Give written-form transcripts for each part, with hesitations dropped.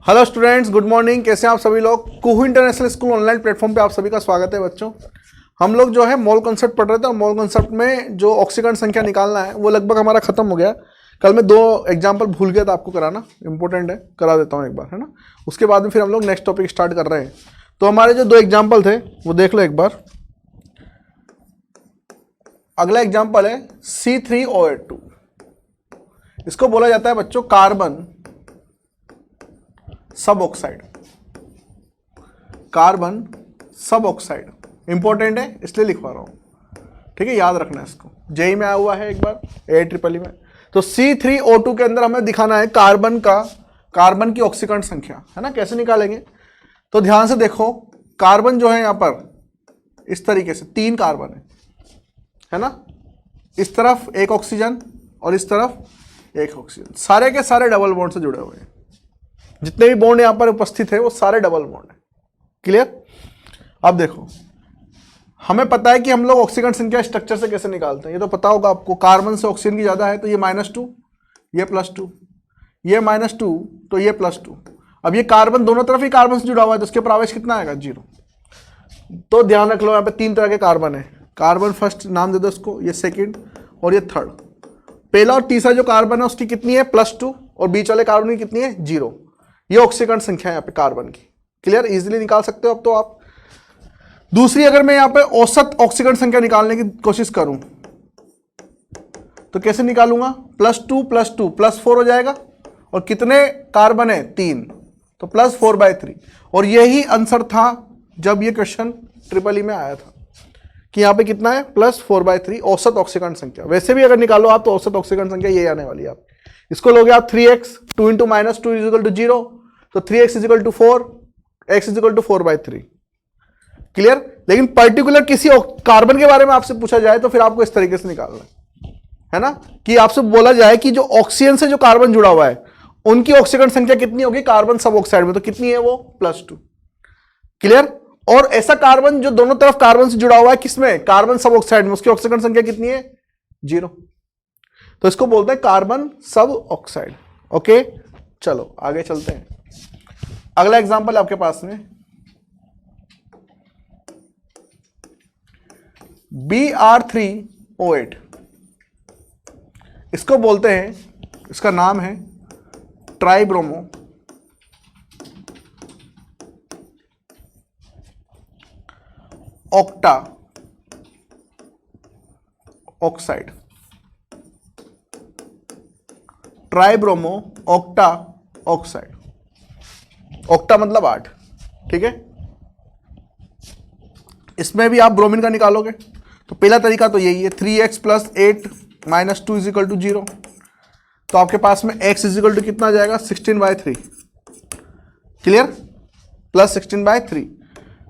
Hello students, good morning. कैसे हैं आप सभी लोग। कुहू इंटरनेशनल स्कूल ऑनलाइन प्लेटफॉर्म पे आप सभी का स्वागत है बच्चों। हम लोग जो है मोल कॉन्सेप्ट पढ़ रहे थे और मोल कॉन्सेप्ट में जो ऑक्सीकरण संख्या निकालना है वो लगभग हमारा खत्म हो गया। कल मैं 2 एग्जाम्पल भूल गया था आपको कराना, इंपॉर्टेंट है, करा देता हूँ एक बार, है ना। उसके बाद में फिर हम लोग नेक्स्ट टॉपिक स्टार्ट कर रहे हैं। तो हमारे जो 2 एग्जाम्पल थे वो देख लो एक बार। अगला एग्जाम्पल है C3O82। इसको बोला जाता है बच्चों कार्बन सब ऑक्साइड। कार्बन सब ऑक्साइड इंपॉर्टेंट है इसलिए लिखवा रहा हूं, ठीक है, याद रखना है इसको। जेई में आया हुआ है एक बार, AIEEE में। तो C3O2 के अंदर हमें दिखाना है कार्बन की ऑक्सीकरण संख्या, है ना। कैसे निकालेंगे तो ध्यान से देखो। कार्बन जो है यहां पर इस तरीके से 3 कार्बन है ना। इस तरफ एक ऑक्सीजन और इस तरफ एक ऑक्सीजन, सारे के सारे डबल बॉन्ड से जुड़े हुए हैं। जितने भी बॉन्ड यहां पर उपस्थित है वो सारे डबल बॉन्ड है। क्लियर। अब देखो, हमें पता है कि हम लोग ऑक्सीकरण संख्या स्ट्रक्चर से कैसे निकालते हैं, ये तो पता होगा आपको। कार्बन से ऑक्सीजन की ज्यादा है तो ये -2, ये +2, ये -2 तो ये +2। अब ये कार्बन दोनों तरफ ही कार्बन से जुड़ा हुआ है तो उसके ऊपर आवेश कितना आएगा, 0। तो ध्यान रख लो, यहाँ पे 3 तरह के कार्बन है। कार्बन फर्स्ट नाम दे दो उसको, ये सेकेंड और ये थर्ड। पहला और तीसरा जो कार्बन है उसकी कितनी है, +2, और बीच वाले कार्बन की कितनी है, 0। ये ऑक्सीकरण संख्या है यहाँ पे कार्बन की। क्लियर, इजीली निकाल सकते हो अब तो आप। दूसरी, अगर मैं यहाँ पे औसत ऑक्सीकरण संख्या निकालने की कोशिश करूं तो कैसे निकालूंगा, +2 +2 +4 हो जाएगा। और कितने कार्बन है, 3, तो +4/3। और यही आंसर था जब ये क्वेश्चन EEE में आया था कि यहाँ पे कितना है, +4/3 औसत ऑक्सीकरण संख्या। वैसे भी अगर निकालो आप तो औसत ऑक्सीकरण संख्या ये आने वाली है आप। इसको लोगे आप 3x, 2 × -2 = 0, तो 3x = 4, x = 4/3। क्लियर। लेकिन पर्टिकुलर किसी कार्बन के बारे में आपसे पूछा जाए तो फिर आपको इस तरीके से निकालना है ना, कि आपसे बोला जाए कि जो ऑक्सीजन से जो कार्बन जुड़ा हुआ है उनकी ऑक्सीकरण संख्या कितनी होगी कार्बन सब ऑक्साइड में, तो कितनी है वो, +2। क्लियर। और ऐसा कार्बन जो दोनों तरफ कार्बन से जुड़ा हुआ है किसमें, कार्बन सब ऑक्साइड में, उसकी ऑक्सीकरण संख्या कितनी है, 0। तो इसको बोलते हैं कार्बन सब ऑक्साइड। ओके, चलो आगे चलते हैं। अगला एग्जांपल आपके पास में Br3O8। इसको बोलते हैं, इसका नाम है tribromo octa oxide. Tribromo octa oxide. Octa मतलब 8, ठीक है। इसमें भी आप ब्रोमीन का निकालोगे तो पहला तरीका तो यही है, 3x + 8 - 2 = 0। तो आपके पास में x = कितना आ जाएगा, 16/3। क्लियर, +16/3।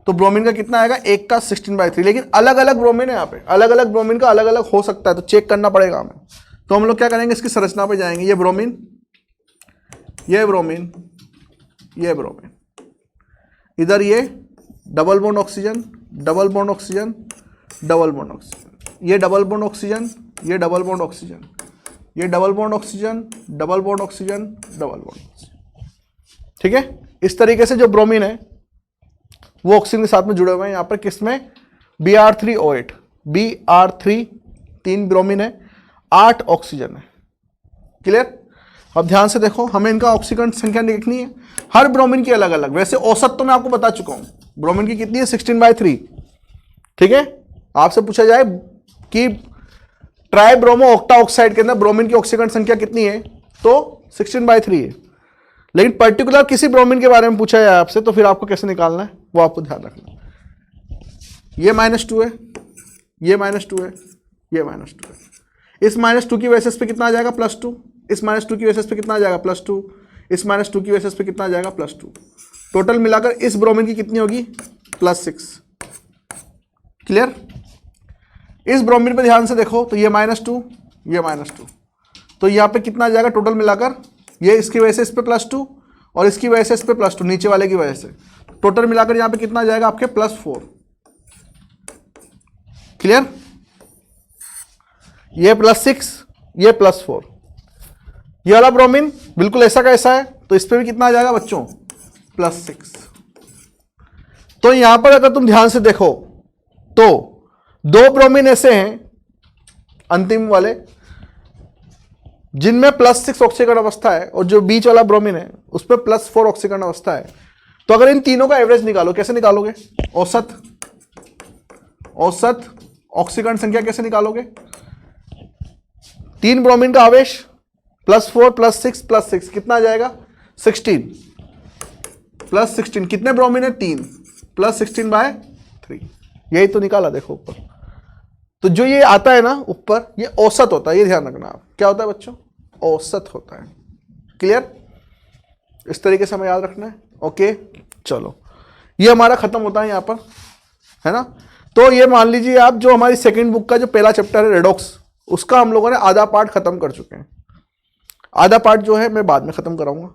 तो ब्रोमीन का कितना आएगा, 1 का 16/3। लेकिन अलग अलग ब्रोमीन है यहाँ पे, अलग अलग ब्रोमीन का अलग अलग हो सकता है, तो चेक करना पड़ेगा हमें। तो हम लोग क्या करेंगे, इसकी संरचना पे जाएंगे। ये ब्रोमीन, ये ब्रोमीन, ये ब्रोमीन, इधर ये double bond oxygen, double bond oxygen, double bond oxygen, ये डबल बॉन्ड ऑक्सीजन, ये डबल बॉन्ड ऑक्सीजन, ये double bond oxygen, double bond oxygen, double bond oxygen. ठीक है। इस तरीके से जो ब्रोमीन है वो ऑक्सीजन के साथ में जुड़े हुए हैं। यहां पर किसमें, Br3O8, Br3 3 ब्रोमीन है, 8 ऑक्सीजन है। क्लियर। अब ध्यान से देखो, हमें इनका ऑक्सीकरण संख्या देखनी है, हर ब्रोमीन की अलग अलग। वैसे औसत तो मैं आपको बता चुका हूं, ब्रोमीन की कितनी है, 16/3। ठीक है। आपसे पूछा जाए कि ट्राइब्रोमो ऑक्टा ऑक्साइड के अंदर ब्रोमीन की ऑक्सीकरण संख्या कितनी है, तो 16/3 है। लेकिन पर्टिकुलर किसी ब्रोमीन के बारे में पूछा जाए आपसे तो फिर आपको कैसे निकालना है वो आपको ध्यान रखना है। ये -2 है, ये -2 है, ये -2 है। इस -2 की बेसिस पे कितना आ जाएगा, +2। इस -2 की बेसिस पे कितना आ जाएगा, +2। इस -2 की बेसिस पे कितना आ जाएगा, +2। टोटल मिलाकर इस ब्रोमीन की कितनी होगी, +6। क्लियर। इस ब्रोमीन पे ध्यान से देखो तो ये -2, ये -2, तो यहाँ पे कितना आ जाएगा टोटल मिलाकर, ये इसकी वजह से इस पे +2 और इसकी वजह से इस पे +2, नीचे वाले की वजह से टोटल मिलाकर यहाँ पे कितना आ जाएगा आपके, +4। क्लियर। ये +6, ये +4, ये वाला ब्रोमीन बिल्कुल ऐसा का ऐसा है, तो इस पे भी कितना आ जाएगा बच्चों, +6। तो यहां पर अगर तुम ध्यान से देखो तो 2 ब्रोमीन ऐसे हैं अंतिम वाले जिनमें +6 ऑक्सीकरण अवस्था है, और जो बीच वाला ब्रोमीन है उस पर +4 ऑक्सीकरण अवस्था है। तो अगर इन तीनों का एवरेज निकालो, कैसे निकालोगे? औसत ऑक्सीकरण संख्या कैसे निकालोगे? 3 ब्रोमीन का आवेश +4 +6 +6 कितना आ जाएगा? 16 +16 कितने ब्रोमीन है? 3 +16/3, यही तो निकाला देखो ऊपर। तो जो ये आता है ना ऊपर, ये औसत होता है, ये ध्यान रखना आप। क्या होता है बच्चों? औसत होता है। क्लियर? इस तरीके से हमें याद रखना है। ओके, चलो ये हमारा खत्म होता है यहां पर, है ना। तो ये मान लीजिए आप, जो हमारी सेकंड बुक का जो पहला चैप्टर है रेडॉक्स, उसका हम लोगों ने आधा पार्ट खत्म कर चुके हैं। आधा पार्ट जो है मैं बाद में खत्म कराऊंगा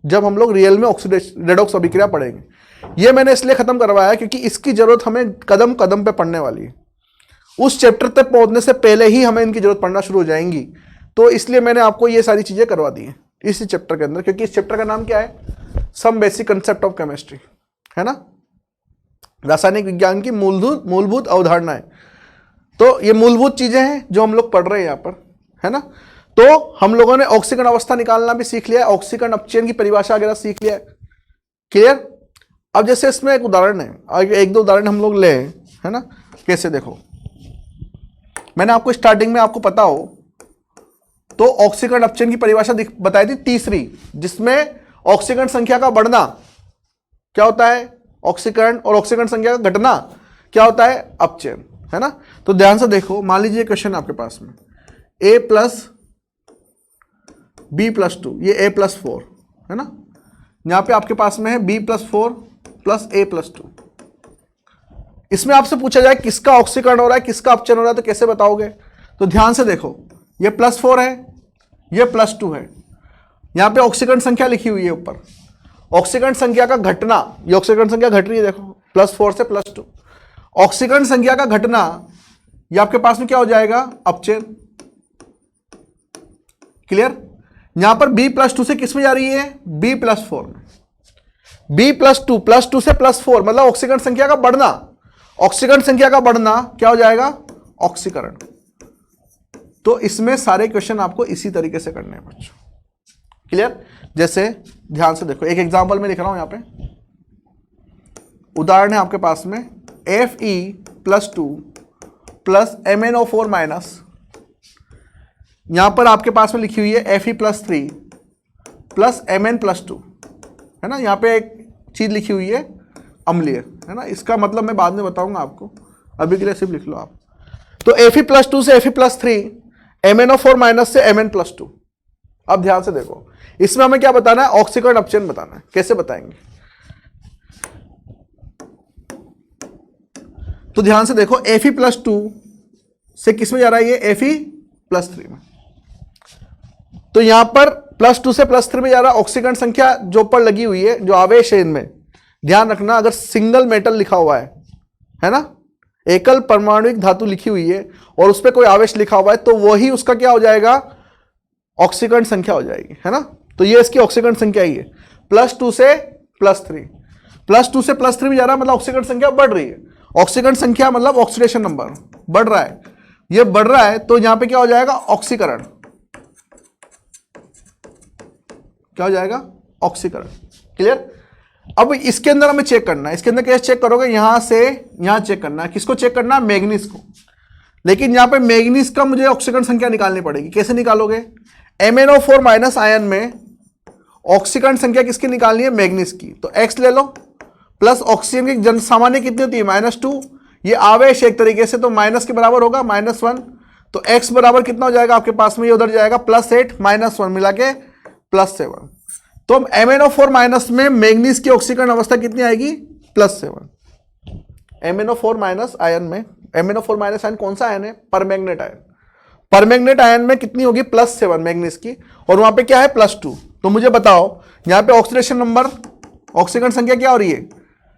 जब हम लोग रियल में ऑक्सीडेशन रेडॉक्स अभिक्रिया पढ़ेंगे। ये मैंने इसलिए खत्म करवाया क्योंकि इसकी जरूरत हमें कदम कदम पे पढ़ने वाली है। उस चैप्टर तक पहुंचने से पहले ही हमें इनकी जरूरत पड़ना शुरू हो जाएंगी। तो इसलिए मैंने आपको ये सारी चीजें करवा दी हैं इसी चैप्टर के अंदर, क्योंकि इस चैप्टर का नाम क्या है? Some basic concept of chemistry, है ना, रासायनिक विज्ञान की मूलभूत अवधारणाएं। तो ये मूलभूत चीजें हैं जो हम लोग पढ़ रहे हैं यहाँ पर, है ना। तो हम लोगों ने ऑक्सीकरण अवस्था निकालना भी सीख लिया है, ऑक्सीकरण अपचयन की परिभाषा वगैरह सीख लिया है। क्लियर? अब जैसे इसमें एक उदाहरण है, एक दो उदाहरण हम लोग ले, है ना। कैसे? देखो, मैंने आपको स्टार्टिंग में आपको पता हो तो ऑक्सीकरण अपचयन की परिभाषा बताई थी तीसरी, जिसमें ऑक्सीकरण संख्या का बढ़ना क्या होता है? ऑक्सीकरण, और ऑक्सीकरण संख्या का घटना क्या होता है? अपचयन, है ना। तो ध्यान से देखो, मान लीजिए क्वेश्चन आपके पास में A + B + 2, ये A + 4 है ना। यहां पे आपके पास में है B + 4 + A + 2। इसमें आपसे पूछा जाए किसका ऑक्सीकरण हो रहा है, किसका अपचयन हो रहा है, तो कैसे बताओगे? तो ध्यान से देखो, ये +4 है, ये +2 है। यहां पे ऑक्सीकरण संख्या लिखी हुई है ऊपर, ऑक्सीकरण संख्या का घटना, ये ऑक्सीकरण संख्या घट रही है, देखो +4 से +2। ऑक्सीकरण संख्या का घटना, ये आपके पास में क्या हो जाएगा? अपचयन। क्लियर? यहां पर B + 2 से किस में जा रही है? B + 4 में। B + 2 से +4 मतलब ऑक्सीकरण संख्या का बढ़ना। ऑक्सीकरण संख्या का बढ़ना क्या हो जाएगा? ऑक्सीकरण। तो इसमें सारे क्वेश्चन आपको इसी तरीके से करने हैं बच्चों। क्लियर? जैसे ध्यान से देखो, एक एग्जांपल में लिख रहा हूं यहां पे, उदाहरण है आपके पास में Fe + 2 + MnO4-, यहां पर आपके पास में लिखी हुई है Fe + 3 + Mn + 2, है ना। यहां पे एक चीज लिखी हुई है अम्लीय, है ना। इसका मतलब मैं बाद में बताऊंगा आपको, अभी के लिए सिर्फ लिख लो आप। तो Fe + 2 से Fe + 3, MnO4- से Mn + 2। अब ध्यान से देखो, इसमें हमें क्या बताना है? ऑक्सीकरण अपचयन बताना है। कैसे बताएंगे? तो ध्यान से देखो, Fe + 2 से किस में जा रहा है? ये Fe + 3 में। तो यहां पर +2 से +3 में जा रहा है। ऑक्सीकरण संख्या जो ऊपर लगी हुई है, जो आवेश है इनमें, ध्यान रखना, अगर सिंगल मेटल लिखा हुआ है ना, एकल परमाणुिक धातु लिखी हुई है और उस पर कोई आवेश लिखा हुआ है, तो वही उसका क्या हो जाएगा? ऑक्सीकरण संख्या हो जाएगी, है ना। तो ये इसकी ऑक्सीकरण संख्या ही है, +2 से +3। +2 से +3 में जा रहा है मतलब ऑक्सीकरण संख्या बढ़ रही है। ऑक्सीकरण संख्या मतलब ऑक्सीडेशन नंबर बढ़ रहा है, ये बढ़ रहा है, तो यहां पे क्या हो जाएगा? ऑक्सीकरण। क्या हो जाएगा? ऑक्सीकरण। क्लियर? अब इसके अंदर हमें चेक करना है, इसके अंदर कैसे चेक करोगे? यहां से यहां चेक करना है। किसको चेक करना है? मैग्नीज को। लेकिन यहां पे मैग्नीज का मुझे ऑक्सीकरण संख्या निकालनी पड़ेगी। कैसे निकालोगे? MnO4- आयन में ऑक्सीकरण संख्या किसकी निकालनी है? मैग्नीज की। तो X ले लो, प्लस ऑक्सीजन की जन सामान्य कितनी होती है? -2। ये आवेश एक तरीके से तो माइनस के बराबर होगा, -1। तो X बराबर कितना हो जाएगा आपके पास में? ये उधर जाएगा +8 -1 मिला के +7। तो MnO4- में मैग्नीज की ऑक्सीकरण अवस्था कितनी आएगी? +7। MnO4- आयन में, MnO4- आयन कौन सा आयन है? Permanganate ion. परमैंगनेट आयन में कितनी होगी? +7 मैग्नीज की, और वहां पे क्या है? +2। तो मुझे बताओ यहां पे ऑक्सीडेशन नंबर, ऑक्सीकरण संख्या क्या हो रही है?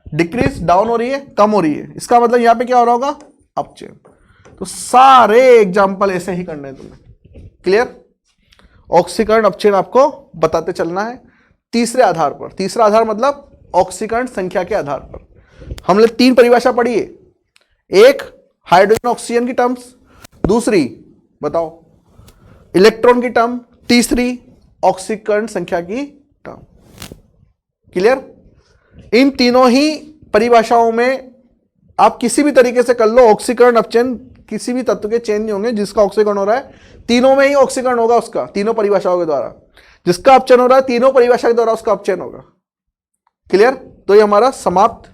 डिक्रीज, डाउन हो रही है, कम हो रही है। इसका मतलब यहां पे क्या हो रहा होगा? अपचयन। तो सारे एग्जाम्पल ऐसे ही करने हैं तुम्हें। क्लियर? ऑक्सीकरण अपचयन आपको बताते चलना है तीसरे आधार पर। तीसरा आधार मतलब ऑक्सीकरण संख्या के आधार पर। हमने 3 परिभाषा पढ़ी है, एक हाइड्रोजन ऑक्सीजन की टर्म्स, दूसरी बताओ इलेक्ट्रॉन की टर्म, तीसरी ऑक्सीकरण संख्या की टर्म। क्लियर? इन तीनों ही परिभाषाओं में आप किसी भी तरीके से कर लो, ऑक्सीकरण अपचयन किसी भी तत्व के चेंज नहीं होंगे। जिसका ऑक्सीकरण हो रहा है तीनों में ही ऑक्सीकरण होगा उसका, तीनों परिभाषाओं के द्वारा। जिसका अपचयन हो रहा है तीनों परिभाषा के द्वारा उसका अपचयन होगा। क्लियर? तो ये हमारा समाप्त।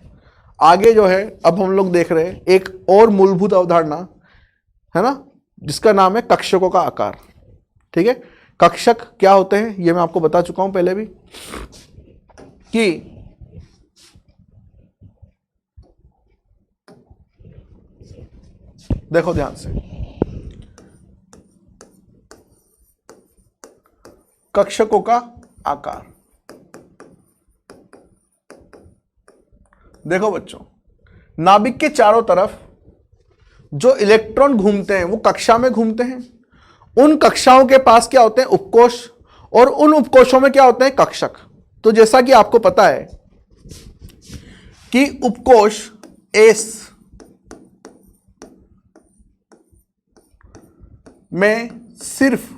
आगे जो है अब हम लोग देख रहे हैं एक और मूलभूत अवधारणा है ना, जिसका नाम है कक्षकों का आकार। ठीक है, कक्षक क्या होते हैं ये मैं आपको बता चुका हूं पहले भी कि देखो ध्यान से, कक्षकों का आकार। देखो बच्चों, नाभिक के चारों तरफ जो इलेक्ट्रॉन घूमते हैं वो कक्षा में घूमते हैं। उन कक्षाओं के पास क्या होते हैं? उपकोष, और उन उपकोषों में क्या होते हैं? कक्षक। तो जैसा कि आपको पता है कि उपकोष एस में सिर्फ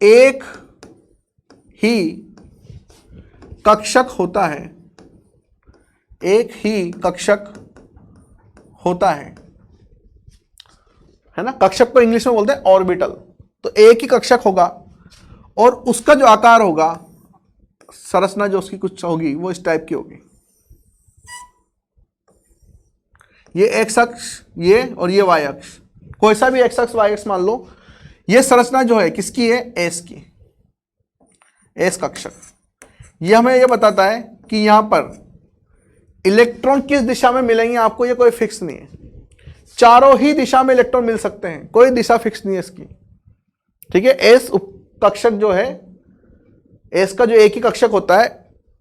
एक ही कक्षक होता है, एक ही कक्षक होता है ना। कक्षक को इंग्लिश में बोलते हैं ऑर्बिटल। तो एक ही कक्षक होगा और उसका जो आकार होगा, संरचना जो उसकी कुछ होगी वो इस टाइप की होगी। ये एक्स अक्ष ये और ये वाई अक्ष, कोई सा भी एक्स अक्ष वाई अक्ष मान लो। ये संरचना जो है किसकी है? एस की, एस कक्षक। ये हमें ये बताता है कि यहां पर इलेक्ट्रॉन किस दिशा में मिलेंगे आपको, ये कोई फिक्स नहीं है। चारों ही दिशा में इलेक्ट्रॉन मिल सकते हैं, कोई दिशा फिक्स नहीं है इसकी। ठीक है, एस कक्षक जो है, एस का जो एक ही कक्षक होता है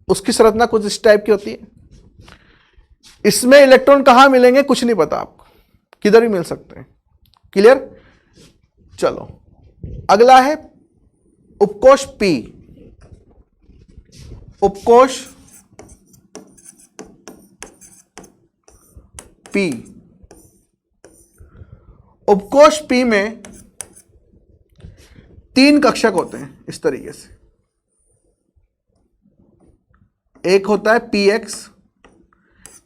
उसकी संरचना कुछ इस टाइप की होती है। इसमें इलेक्ट्रॉन कहां मिलेंगे कुछ नहीं पता आपको, किधर भी मिल सकते हैं। क्लियर? चलो अगला है उपकोष पी। उपकोष पी, उपकोष पी में 3 कक्षक होते हैं इस तरीके से। एक होता है पी एक्स,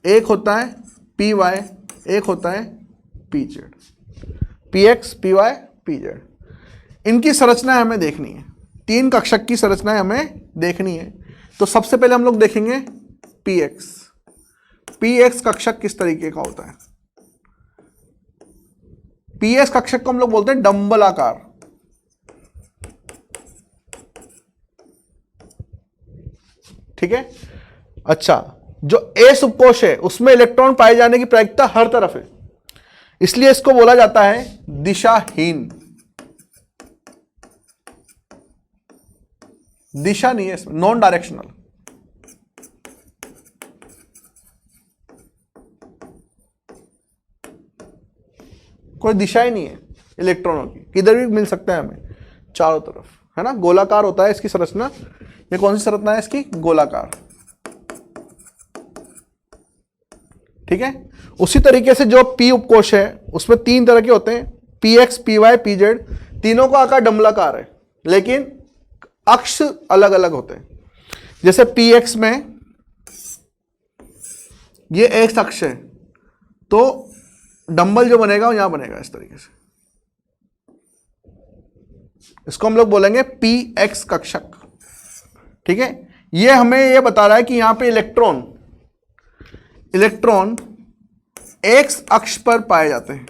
एक होता है पी वाई, एक होता है P Z. P X, P Y, P Z, इनकी संरचना हमें देखनी है। 3 कक्षक की संरचना हमें देखनी है। तो सबसे पहले हम लोग देखेंगे पी एक्स। पी एक्स कक्षक किस तरीके का होता है? पी एक्स कक्षक को हम लोग बोलते हैं डंबल आकार। ठीक है, अच्छा, जो एस उपकोष है उसमें इलेक्ट्रॉन पाए जाने की प्रायिकता हर तरफ है, इसलिए इसको बोला जाता है दिशाहीन। दिशा नहीं है इसमें, नॉन डायरेक्शनल। कोई दिशा ही नहीं है इलेक्ट्रॉनों की, किधर भी मिल सकता है हमें चारों तरफ, है ना। गोलाकार होता है इसकी संरचना। ये कौन सी संरचना है इसकी? गोलाकार। ठीक है, उसी तरीके से जो पी उपकोष है उसमें 3 तरह के होते हैं, P X, P Y, P Z. तीनों का आकार डंबलाकार है लेकिन अक्ष अलग अलग होते हैं। जैसे पी एक्स में ये एक्स अक्ष है, तो डंबल जो बनेगा वो यहां बनेगा इस तरीके से। इसको हम लोग बोलेंगे पी एक्स कक्षक। ठीक है, ये हमें ये बता रहा है कि यहां पे इलेक्ट्रॉन एक्स अक्ष पर पाए जाते हैं,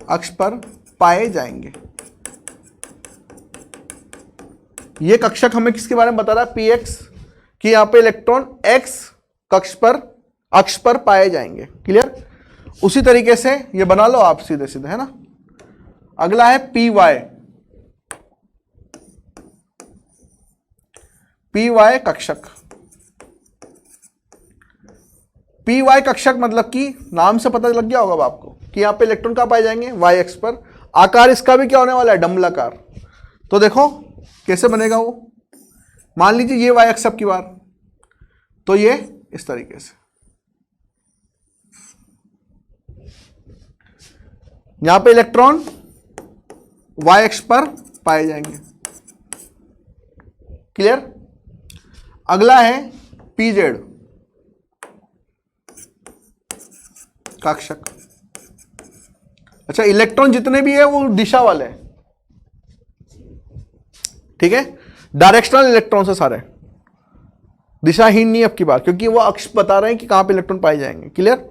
अक्ष पर पाए जाएंगे। ये कक्षक हमें किसके बारे में बता रहा है? पी एक्स, कि यहां पे इलेक्ट्रॉन एक्स कक्ष पर, अक्ष पर पाए जाएंगे। क्लियर? उसी तरीके से ये बना लो आप सीधे सीधे, है ना। अगला है पी वाई। पी वाई कक्षक। पी वाई कक्षक मतलब कि नाम से पता लग गया होगा अब आपको कि यहां पे इलेक्ट्रॉन कहां पाए जाएंगे? वाई एक्स पर, आकार इसका भी क्या होने वाला है, डंबलाकार। तो देखो कैसे बनेगा वो, मान लीजिए ये y अक्ष अब की बार, तो ये इस तरीके से, यहां पे इलेक्ट्रॉन y अक्ष पर पाए जाएंगे। क्लियर। अगला है pz कक्षक। अच्छा, इलेक्ट्रॉन जितने भी है वो दिशा वाले हैं, ठीक है, डायरेक्शनल इलेक्ट्रॉन से सारे, दिशाहीन नहीं अब की बार, क्योंकि वो अक्ष बता रहे हैं कि कहां पे इलेक्ट्रॉन पाए जाएंगे। क्लियर।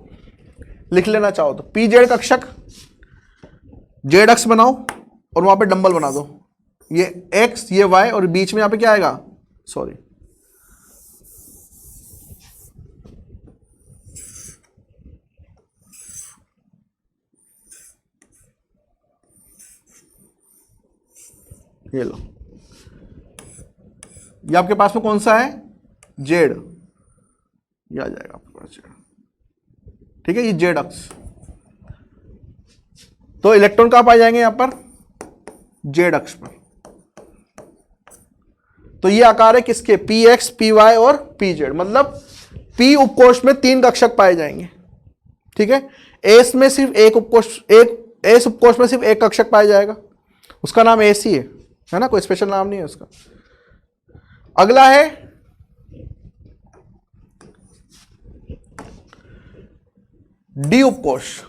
लिख लेना चाहो तो pz कक्षक, z अक्ष बनाओ और वहां पे डंबल बना दो, ये x ये y और बीच में यहां पे क्या आएगा, सॉरी ये लो, ये आपके पास में कौन सा है, जेड, ये आ जाएगा आपके पास जेड, ठीक है, ये जेड अक्ष। तो इलेक्ट्रॉन कहां पाए जाएंगे, यहां पर जेड अक्ष पर। तो ये आकार है किसके, पी एक्स, पी वाई और पी जेड, मतलब पी उपकोष में 3 कक्षक पाए जाएंगे, ठीक है। एस में सिर्फ एक उपकोष, एक एस उपकोष में सिर्फ एक कक्षक पाया जाएगा, उसका नाम एस ही है ना, कोई स्पेशल नाम नहीं है उसका। अगला है डी उपकोष।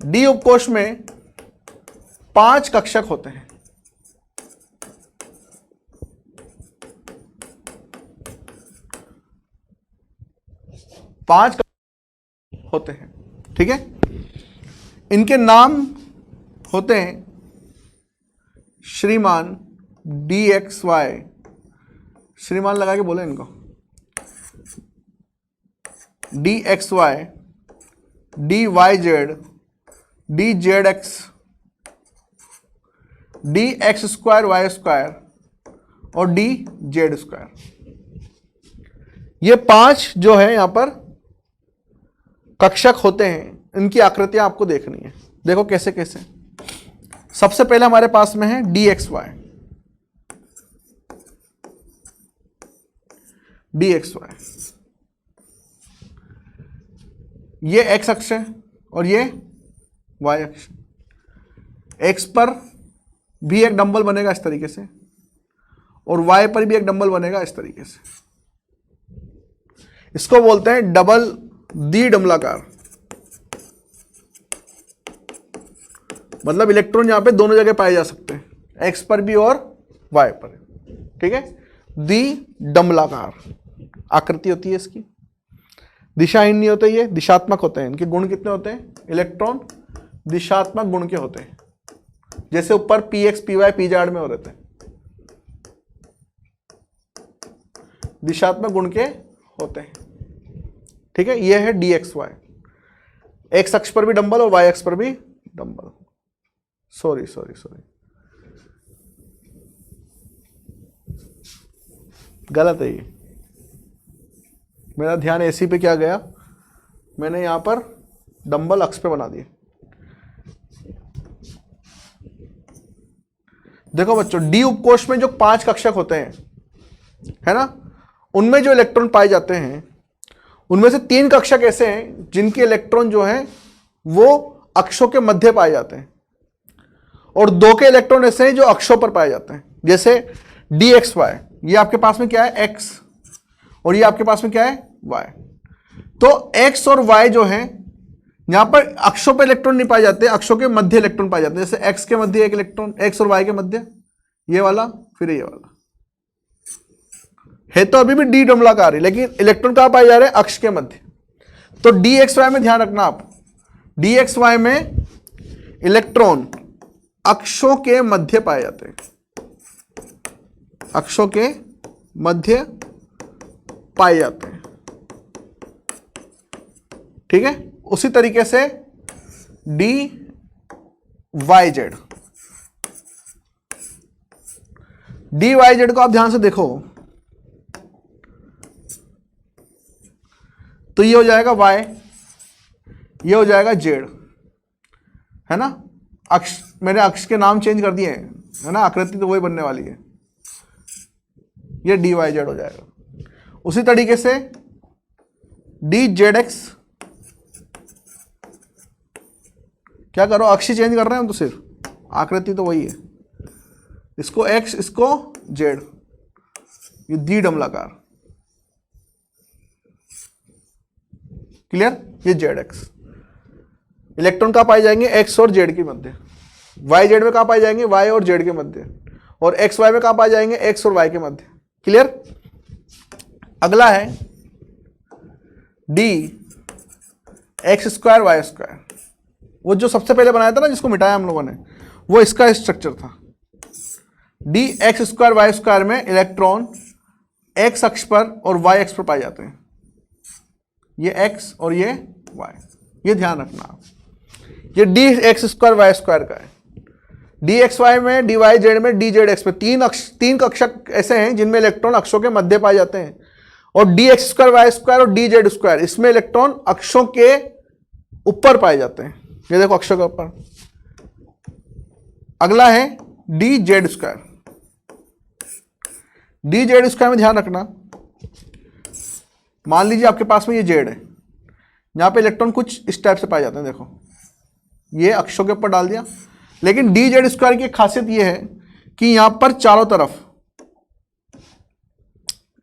डी उपकोष में 5 कक्षक होते हैं, होते हैं, ठीक है। इनके नाम होते हैं श्रीमान डी एक्स वाई, श्रीमान लगा के बोले इनको, D X Y, D Y Z, D Z X, D X square Y square और डी जेड स्क्वायर। ये 5 जो है यहां पर कक्षक होते हैं, इनकी आकृतियां आपको देखनी है। देखो कैसे कैसे। सबसे पहले हमारे पास में है D X Y, D X Y, ये एक्स अक्ष है और ये वाई अक्ष। एक्स पर भी एक डंबल बनेगा इस तरीके से और वाई पर भी एक डंबल बनेगा इस तरीके से। इसको बोलते हैं डबल द्विडंबलाकार, मतलब इलेक्ट्रॉन यहां पे दोनों जगह पाए जा सकते हैं, एक्स पर भी और वाई पर, ठीक है। द्विडंबलाकार आकृति होती है इसकी, दिशाहीन नहीं होते, ये दिशात्मक होते हैं। इनके गुण कितने होते हैं, इलेक्ट्रॉन दिशात्मक गुण के होते हैं, जैसे ऊपर P X P Y P Z में हो रहे थे, दिशात्मक गुण के होते हैं, ठीक है। यह है डी एक्स वाई, एक्स अक्ष पर भी डंबल और वाई अक्ष पर भी डंबल। सॉरी सॉरी सॉरी, गलत है ये, मेरा ध्यान एसी पे क्या गया, मैंने यहां पर डंबल अक्ष पे बना दिए। देखो बच्चों, डी उपकोष में जो 5 कक्षक होते हैं, है ना, उनमें जो इलेक्ट्रॉन पाए जाते हैं, उनमें से 3 कक्षक ऐसे हैं जिनके इलेक्ट्रॉन जो है वो अक्षों के मध्य पाए जाते हैं, और 2 के इलेक्ट्रॉन ऐसे हैं जो अक्षों पर पाए जाते हैं। जैसे डी एक्स वाई, ये आपके पास में क्या है, एक्स, और ये आपके पास में क्या है, वाई। तो एक्स और वाई जो है यहां पर अक्षों पर इलेक्ट्रॉन नहीं पाए जाते, अक्षों के मध्य इलेक्ट्रॉन पाए जाते हैं। जैसे एक्स के मध्य एक इलेक्ट्रॉन, एक्स और वाई के मध्य ये वाला, फिर ये वाला है, तो अभी भी डी डंबलाकार है, लेकिन इलेक्ट्रॉन कहां पाए जा रहे हैं, अक्ष के मध्य। तो डी एक्स वाई में ध्यान रखना आप, डी एक्स वाई में इलेक्ट्रॉन अक्षों के मध्य पाए जाते हैं, अक्षों के मध्य पाए जाते हैं, ठीक है। उसी तरीके से D Y Z, D Y Z को आप ध्यान से देखो तो ये हो जाएगा y, ये हो जाएगा जेड, है ना। अक्ष, मैंने अक्ष के नाम चेंज कर दिए हैं, है ना, आकृति तो वही बनने वाली है, ये डी वाई जेड हो जाएगा। उसी तरीके से डी जेड एक्स, क्या करो, अक्ष चेंज कर रहे हैं हम तो, सिर्फ आकृति तो वही है, इसको एक्स इसको जेड, ये दी डमलाकार, क्लियर। ये जेड एक्स, इलेक्ट्रॉन कहाँ पाए जाएंगे, एक्स और जेड के मध्य। वाई जेड में कहाँ पाए जाएंगे, वाई और जेड के मध्य। और एक्स वाई में कहाँ पाए जाएंगे, एक्स और वाई के मध्य, क्लियर। अगला है D X square Y square, वो जो सबसे पहले बनाया था ना, जिसको मिटाया हम लोगों ने, वो इसका स्ट्रक्चर था। D X square Y square में इलेक्ट्रॉन एक्स अक्ष पर और वाई अक्ष पर पाए जाते हैं, ये एक्स और ये वाई, ये ध्यान रखना आप। ये D X square Y square का है, डी एक्स वाई में, डी वाई जेड में, डी जेड एक्स में, तीन कक्षक ऐसे हैं जिनमें इलेक्ट्रॉन अक्षों के मध्य पाए जाते हैं। और D X square Y square और डी जेड स्क्वायर, इसमें इलेक्ट्रॉन अक्षों के ऊपर पाए जाते हैं, ये देखो अक्षों के ऊपर। अगला है D Z square, D Z square में ध्यान रखना, मान लीजिए आपके पास में ये जेड है, यहां पे इलेक्ट्रॉन कुछ इस टाइप से पाए जाते हैं, देखो ये अक्षों के ऊपर डाल दिया। लेकिन डी जेड स्क्वायर की खासियत ये है कि यहां पर चारों तरफ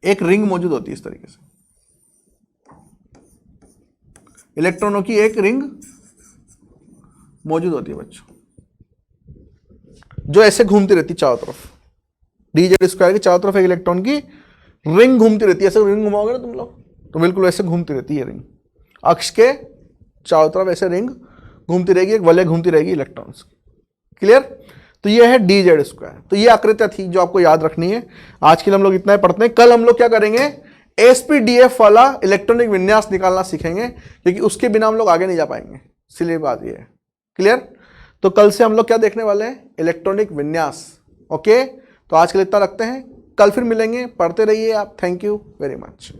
एक रिंग मौजूद होती है, इस तरीके से इलेक्ट्रॉनों की एक रिंग मौजूद होती है बच्चों, जो ऐसे घूमती रहती है चारों तरफ। डी जेड स्क्वायर की चारों तरफ एक इलेक्ट्रॉन की रिंग घूमती रहती है, ऐसे रिंग घुमाओगे ना तुम लोग तो बिल्कुल ऐसे घूमती रहती है रिंग, अक्ष के चारों तरफ ऐसे रिंग घूमती रहेगी, एक वलय घूमती रहेगी इलेक्ट्रॉन्स की, क्लियर। तो ये है डी जेड स्क्वायर। तो ये आकृतियां थी जो आपको याद रखनी है। आज के लिए हम लोग इतना ही पढ़ते हैं। कल हम लोग क्या करेंगे, एसपीडीएफ वाला इलेक्ट्रॉनिक विन्यास निकालना सीखेंगे, क्योंकि उसके बिना हम लोग आगे नहीं जा पाएंगे, इसलिए बात ये है, क्लियर। तो कल से हम लोग क्या देखने वाले हैं, इलेक्ट्रॉनिक विन्यास। ओके, तो आज के लिए इतना रखते हैं, कल फिर मिलेंगे, पढ़ते रहिए आप। Thank you very much.